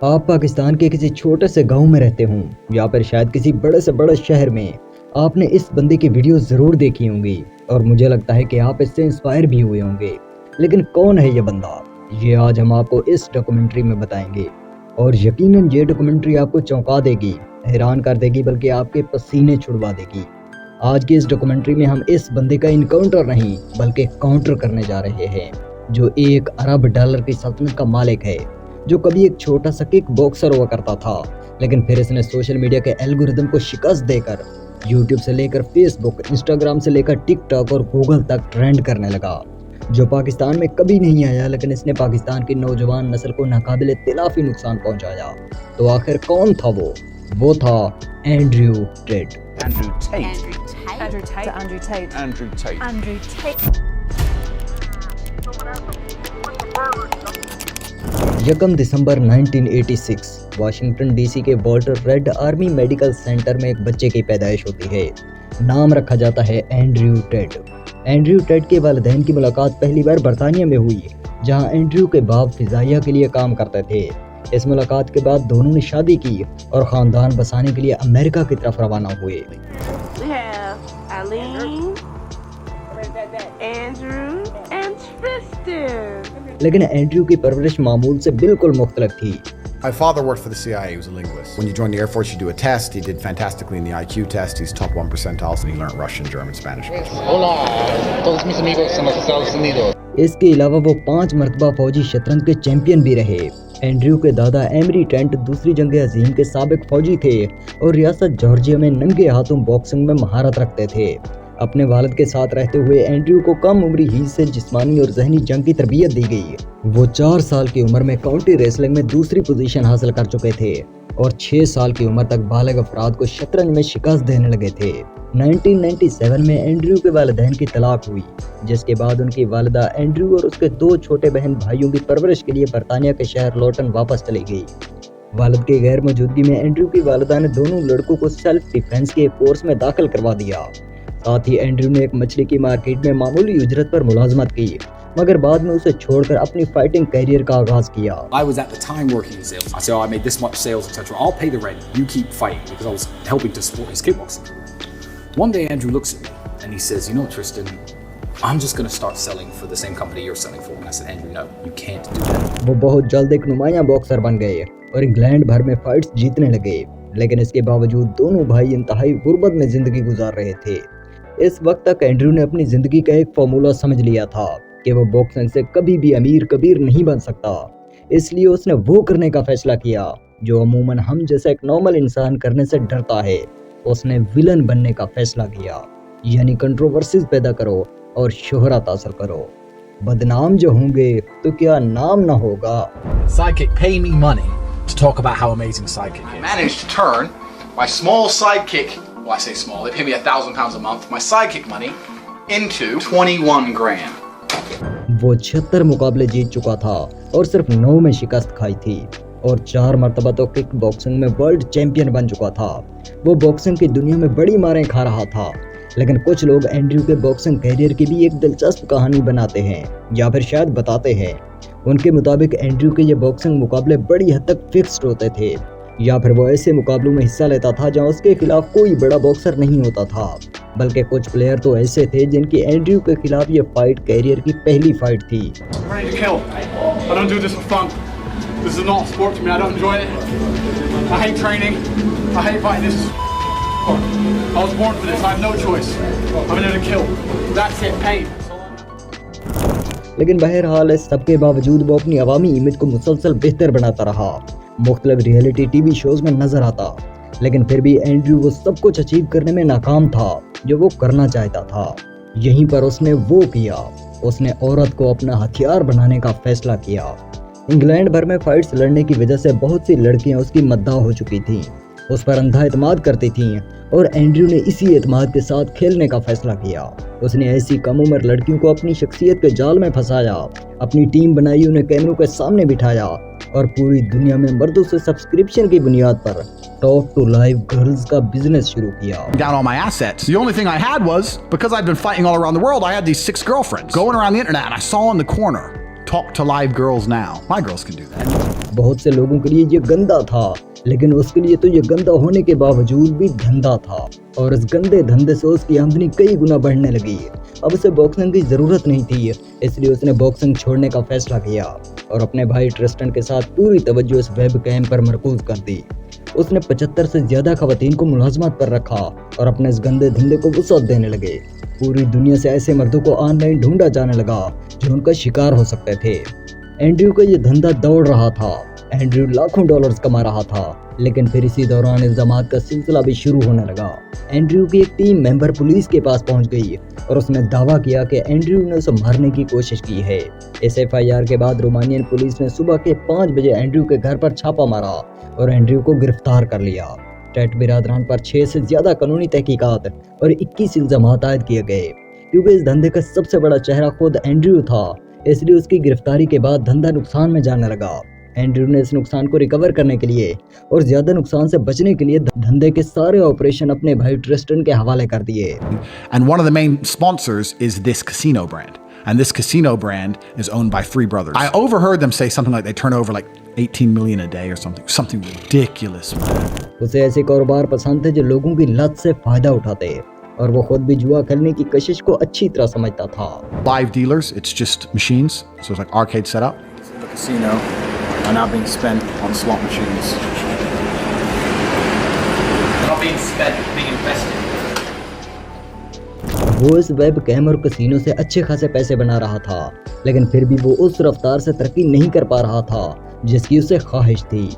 آپ پاکستان کے کسی چھوٹے سے گاؤں میں رہتے ہوں یا پھر شاید کسی بڑے سے بڑے شہر میں، آپ نے اس بندے کی ویڈیو ضرور دیکھی ہوں گی اور مجھے لگتا ہے کہ آپ اس سے انسپائر بھی ہوئے ہوں گے۔ لیکن کون ہے یہ بندہ؟ یہ آج ہم آپ کو اس ڈاکومنٹری میں بتائیں گے، اور یقیناً یہ ڈاکومنٹری آپ کو چونکا دے گی، حیران کر دے گی، بلکہ آپ کے پسینے چھڑوا دے گی۔ آج کی اس ڈاکومنٹری میں ہم اس بندے کا انکاؤنٹر نہیں بلکہ کاؤنٹر کرنے جا رہے ہیں، جو $1 ارب کی سلطنت کا مالک ہے، جو کبھی ایک چھوٹا سا کک باکسر ہوا کرتا تھا، لیکن پھر اس نے سوشل میڈیا کے الگورتھم کو شکست دے کر یوٹیوب سے لے کر فیس بک، انسٹاگرام سے لے کر ٹک ٹاک اور گوگل تک ٹرینڈ کرنے لگا، جو پاکستان میں کبھی نہیں آیا، لیکن اس نے پاکستان کی نوجوان نسل کو ناقابل تلافی نقصان پہنچایا۔ تو آخر کون تھا وہ؟ وہ تھا اینڈریو ٹیٹ۔ یکم دسمبر 1986 واشنگٹن ڈی سی کے Walter Reed Army Medical Center میں ایک بچے کی پیدائش ہوتی ہے۔ نام رکھا جاتا ہے اینڈریو ٹیٹ۔ اینڈریو ٹیٹ کے والدین کی ملاقات پہلی بار برطانیہ میں ہوئی، جہاں اینڈریو کے باپ فضائیہ کے لیے کام کرتے تھے۔ اس ملاقات کے بعد دونوں نے شادی کی اور خاندان بسانے کے لیے امریکہ کی طرف روانہ ہوئے۔ لیکن اینڈریو کی پرورش معمول سے بالکل مختلف تھی۔ My father worked for the CIA. He was a linguist. When you join the Air Force, you do a test. He did fantastically in the IQ test. He's top 1 percentiles, and he learned Russian, German, Spanish. Hola, todos mis amigos en los Estados Unidos. اس کے علاوہ وہ 5 مرتبہ فوجی شطرنج کے champion بھی رہے۔ Andrew کے دادا ایمری ٹینٹ دوسری جنگ عظیم کے سابق فوجی تھے اور ریاست جارجیا میں ننگے ہاتھوں باکسنگ میں مہارت رکھتے تھے۔ اپنے والد کے ساتھ رہتے ہوئے اینڈریو کو کم عمری ہی سے جسمانی اور ذہنی جنگ کی تربیت دی گئی۔ وہ 4 سال کی عمر میں کاؤنٹی ریسلنگ میں دوسری پوزیشن حاصل کر چکے تھے اور 6 سال کی عمر تک بالغ افراد کو شطرنج میں شکست دینے لگے تھے۔ 1997 میں اینڈریو کے والدین کی طلاق ہوئی، جس کے بعد ان کی والدہ اینڈریو اور اس کے 2 چھوٹے بہن بھائیوں کی پرورش کے لیے برطانیہ کے شہر لوٹن واپس چلی گئی۔ والد کی غیر موجودگی میں اینڈریو کی والدہ نے دونوں لڑکوں کو سیلف ڈیفنس کے کورس میں داخل کروا دیا۔ ساتھ ہی اینڈریو نے ایک مچھلی کی مارکیٹ میں معمولی اجرت پر ملازمت کی، مگر بعد میں اسے چھوڑ کر اپنی فائٹنگ کیریئر کا آغاز کیا۔ I was at the time working in sales. I said, oh, I made this much sales, etc. I'll pay the rent. You keep fighting, because I was helping to support his kickboxing. One day Andrew looks at me and he says, you know, Tristan, I'm just going to start selling for the same company you're selling for. And I said, Andrew, no, you can't do that. وہ بہت جلد ایک نمایاں boxer بن گئے اور England بھر میں fights جیتنے لگے، لیکن اس کے باوجود دونوں بھائی انتہائی غربت میں زندگی گزار رہے تھے۔ اس وقت تک اینڈریو نے اپنی زندگی کا ایک فارمولا سمجھ لیا تھا کہ وہ باکسنگ سے کبھی بھی امیر کبیر نہیں بن سکتا، اس لیے اس نے وہ کرنے کا فیصلہ کیا جو عموماً ہم جیسا ایک نارمل انسان کرنے سے ڈرتا ہے۔ اس نے ویلن بننے کا فیصلہ کیا، یعنی کنٹروورسیز پیدا کرو اور شہرت حاصل کرو۔ بدنام جو ہوں گے تو کیا نام نہ ہوگا۔ Sidekick pay me money to talk about how amazing Sidekick is. I managed to turn my small sidekick, well, I say small, they pay me £1,000 a month, my sidekick money into 21 grand. وہ 76 مقابلے جیت چکا تھا اور صرف 9 میں شکست کھائی تھی، اور 4 مرتبہ تو کک باکسنگ میں ورلڈ چیمپئن بن چکا تھا۔ وہ باکسنگ کی دنیا میں بڑی ماریں کھا رہا تھا، لیکن کچھ لوگ اینڈریو کے باکسنگ کیریئر کی بھی ایک دلچسپ کہانی بناتے ہیں یا پھر شاید بتاتے ہیں۔ ان کے مطابق اینڈریو کے یہ باکسنگ مقابلے بڑی حد تک فکسڈ ہوتے تھے، یا پھر وہ ایسے مقابلوں میں حصہ لیتا تھا جہاں اس کے خلاف کوئی بڑا باکسر نہیں ہوتا تھا، بلکہ کچھ پلیئر تو ایسے تھے جن کی اینڈریو کے خلاف یہ فائٹ کیریئر کی پہلی فائٹ تھی۔ لیکن بہرحال اس سب کے باوجود وہ اپنی عوامی امیج کو مسلسل بہتر بناتا رہا، مختلف ریئلٹی ٹی وی شوز میں نظر آتا، لیکن پھر بھی اینڈریو وہ سب کچھ اچیو کرنے میں ناکام تھا جو وہ کرنا چاہتا تھا۔ یہیں پر اس نے وہ کیا، اس نے عورت کو اپنا ہتھیار بنانے کا فیصلہ کیا۔ انگلینڈ بھر میں فائٹس لڑنے کی وجہ سے بہت سی لڑکیاں اس کی مداح ہو چکی تھیں، اس پر اندھا اعتماد کرتی تھیں، اور اینڈریو نے اسی اعتماد کے ساتھ کھیلنے کا فیصلہ کیا۔ اس نے ایسی کم عمر لڑکیوں کو اپنی شخصیت کے جال میں پھنسایا، اپنی ٹیم بنائی، انہیں کیمروں کے سامنے بٹھایا اور پوری دنیا میں مردوں سے سبسکرپشن کی بنیاد پر ٹاک ٹو لائیو گرلز کا بزنس شروع کیا۔ Down all my assets. The only thing I had was, because I'd been fighting all around the world, I had these 6 girlfriends going around the internet, and I saw in the corner, talk to live girls now. My girls can do that. بہت سے لوگوں کے لیے یہ گندا تھا، لیکن اس کے لیے تو یہ گندا ہونے کے باوجود بھی دھندا تھا، اور اس گندے دھندے سے اس کی آمدنی کئی گنا بڑھنے لگی۔ اب اسے باکسنگ کی ضرورت نہیں تھی، اس لیے اس نے باکسنگ چھوڑنے کا فیصلہ کیا اور اپنے بھائی ٹرسٹن کے ساتھ پوری توجہ اس ویب کیم پر مرکوز کر دی۔ اس نے 75 سے زیادہ خواتین کو ملازمت پر رکھا اور اپنے اس گندے دھندے کو وسعت دینے لگے۔ پوری دنیا سے ایسے مردوں کو آن لائن ڈھونڈا جانے لگا جو ان کا شکار ہو سکتے تھے۔ اینڈریو کا یہ دھندا دوڑ رہا تھا، اینڈریو لاکھوں ڈالرز کما رہا تھا، لیکن پھر اسی دوران الزامات کا سلسلہ بھی شروع ہونے لگا۔ اینڈریو کی ایک ٹیم ممبر پولیس کے پاس پہنچ گئی اور اس نے دعویٰ کیا کہ اینڈریو نے اسے مارنے کی کوشش کی ہے۔ اس FIR کے بعد رومانین پولیس نے صبح کے 5 بجے اینڈریو کے گھر پر چھاپا مارا اور اینڈریو کو گرفتار کر لیا۔ ٹیٹ برادران پر 6 سے زیادہ قانونی تحقیقات اور 21 الزامات عائد کیے گئے۔ کیونکہ اس دھندے کا سب سے بڑا چہرہ خود اینڈریو تھا، اس لیے اس کی گرفتاری کے بعد دھندا نقصان میں جانے لگا۔ اینڈریو نے اس نقصان کو ریکور کرنے کے لیے اور زیادہ نقصان سے بچنے کے لیے دھندے کے سارے آپریشن اپنے بھائی ٹرسٹن کے حوالے کر دیے۔ And one of the main sponsors is this casino brand. And this casino brand is owned by 3 brothers. I overheard them say something like they turn over like 18 million a day or something ridiculous. اسے ایسے کاروبار پسند تھے جو لوگوں کی لت سے فائدہ اٹھاتے، اور وہ خود بھی جوا کھیلنے کی کشش کو اچھی طرح سمجھتا تھا۔ Live dealers, it's just machines, so it's like arcade setup. The casino are now being spent on slot machines. They're not being spent, being invested. وہ اس ویب کیم اور کسینو سے اچھے خاصے پیسے بنا رہا تھا، لیکن پھر بھی وہ اس رفتار سے ترقی نہیں کر پا رہا تھا جس کی اسے خواہش تھی۔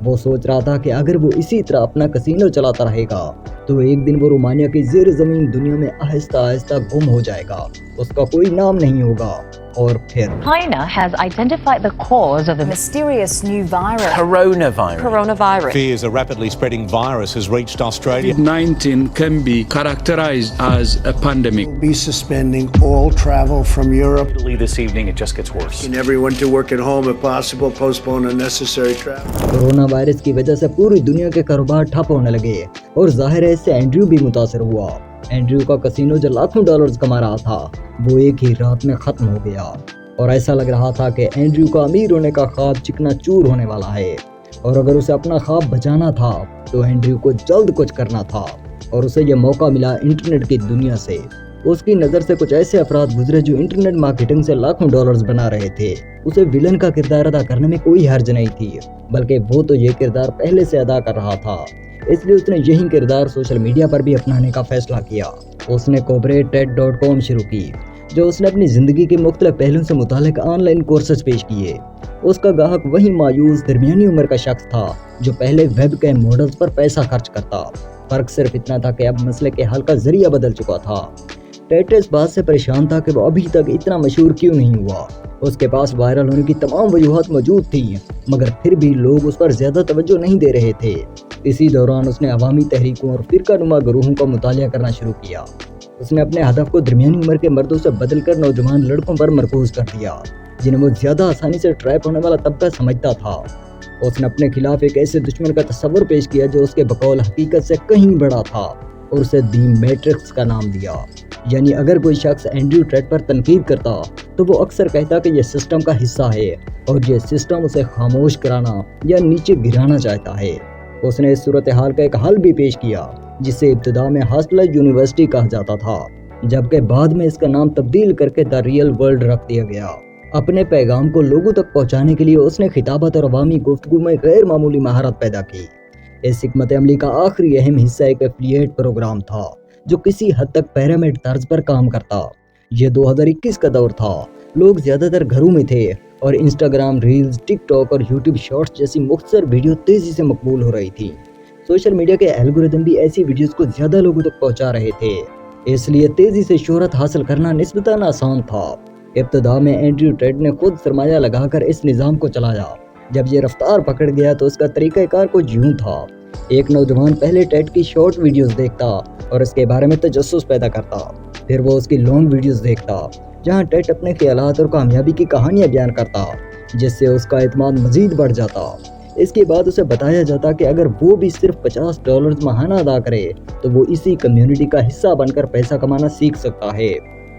وہ سوچ رہا تھا کہ اگر وہ اسی طرح اپنا کسینو چلاتا رہے گا تو ایک دن وہ رومانیہ کی زیر زمین دنیا میں آہستہ آہستہ گم ہو جائے گا، اس کا کوئی نام نہیں ہوگا۔ اور پھر China has identified the cause of the mysterious new virus. Coronavirus. Fears a rapidly spreading virus has reached Australia. COVID-19 can be characterized as a pandemic. We'll be suspending all travel from Europe. This evening it just gets worse. And everyone to work at home if possible, postpone unnecessary travel. Corona virus کی وجہ سے پوری دنیا کے کاروبار ٹھپ ہونے لگے اور ظاہر ہے اس سے اینڈریو بھی متاثر ہوا۔ اینڈریو کا کسینو جو لاکھوں ڈالرز کما رہا تھا وہ ایک ہی رات میں ختم ہو گیا، اور ایسا لگ رہا تھا کہ اینڈریو کا امیر ہونے کا خواب چکنا چور ہونے والا ہے، اور اگر اسے اپنا خواب بچانا تھا تو اینڈریو کو جلد کچھ کرنا تھا، اور اسے یہ موقع ملا انٹرنیٹ کی دنیا سے۔ اس کی نظر سے کچھ ایسے افراد گزرے جو انٹرنیٹ مارکیٹنگ سے لاکھوں ڈالرز بنا رہے تھے۔ اسے ویلن کا کردار ادا کرنے میں کوئی حرج نہیں تھی، بلکہ وہ تو یہ کردار پہلے سے ادا کر رہا تھا، اس لیے اس نے یہی کردار سوشل میڈیا پر بھی اپنانے کا فیصلہ کیا۔ اس نے corporate.com شروع کی، جو اس نے اپنی زندگی کے مختلف پہلوؤں سے متعلق آن لائن کورسز پیش کیے۔ اس کا گاہک وہی مایوس درمیانی عمر کا شخص تھا جو پہلے ویب کیم ماڈلز پر پیسہ خرچ کرتا۔ فرق صرف اتنا تھا کہ اب مسئلے کے حل کا ذریعہ بدل چکا تھا۔ ٹیٹ اس بات سے پریشان تھا کہ وہ ابھی تک اتنا مشہور کیوں نہیں ہوا۔ اس کے پاس وائرل ہونے کی تمام وجوہات موجود تھیں، مگر پھر بھی لوگ اس پر زیادہ توجہ نہیں دے رہے تھے۔ اسی دوران اس نے عوامی تحریکوں اور فرقہ نما گروہوں کا مطالعہ کرنا شروع کیا۔ اس نے اپنے ہدف کو درمیانی عمر کے مردوں سے بدل کر نوجوان لڑکوں پر مرکوز کر دیا، جنہیں وہ زیادہ آسانی سے ٹریپ ہونے والا طبقہ سمجھتا تھا۔ اس نے اپنے خلاف ایک ایسے دشمن کا تصور پیش کیا جو اس کے بقول حقیقت سے کہیں بڑا تھا، اور اسے دی میٹرکس کا نام دیا۔ یعنی اگر کوئی شخص اینڈریو ٹیٹ پر تنقید کرتا تو وہ اکثر کہتا کہ یہ سسٹم کا حصہ ہے اور یہ سسٹم اسے خاموش کرانا یا نیچے گرانا چاہتا ہے۔ اس نے اس صورتحال کا ایک حل بھی پیش کیا جسے ابتدا میں ہاسٹلر یونیورسٹی کہا جاتا تھا، جبکہ بعد میں اس کا نام تبدیل کر کے دا ریئل ورلڈ رکھ دیا گیا۔ اپنے پیغام کو لوگوں تک پہنچانے کے لیے اس نے خطابت اور عوامی گفتگو میں غیر معمولی مہارت پیدا کی۔ اس حکمت عملی کا آخری اہم حصہ ایک ایفیلیٹ پروگرام تھا جو کسی حد تک پیرامڈ طرز پر کام کرتا۔ یہ 2021 کا دور تھا، لوگ زیادہ تر گھروں میں تھے اور انسٹاگرام ریلز، ٹک ٹاک اور یوٹیوب شارٹس جیسی مختصر ویڈیو تیزی سے مقبول ہو رہی تھی۔ سوشل میڈیا کے الگورتھم بھی ایسی ویڈیوز کو زیادہ لوگوں تک پہنچا رہے تھے، اس لیے تیزی سے شہرت حاصل کرنا نسبتاً آسان تھا۔ ابتدا میں اینڈریو ٹیٹ نے خود سرمایہ لگا کر اس نظام کو چلایا۔ جب یہ رفتار پکڑ گیا تو اس کا طریقہ کار کچھ یوں تھا۔ ایک نوجوان پہلے ٹیٹ کی شارٹ ویڈیوز دیکھتا اور اس کے بارے میں تجسس پیدا کرتا، پھر وہ اس کی لانگ ویڈیوز دیکھتا جہاں ٹیٹ اپنے خیالات اور کامیابی کی کہانیاں بیان کرتا، جس سے اس کا اعتماد مزید بڑھ جاتا۔ اس کے بعد اسے بتایا جاتا کہ اگر وہ بھی صرف $50 ماہانہ ادا کرے تو وہ اسی کمیونٹی کا حصہ بن کر پیسہ کمانا سیکھ سکتا ہے۔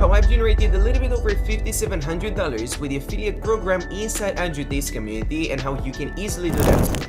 How I've generated a little bit over $5,700 with the affiliate program inside Andrew Tate's community and how you can easily do that.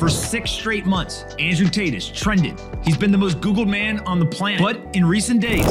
For 6 straight months, Andrew Tate has trended. He's been the most Googled man on the planet. But in recent days,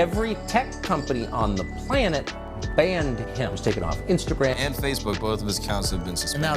Every tech company on the planet banned him. Was taken off Instagram and Facebook. Both of his accounts have been suspended. And now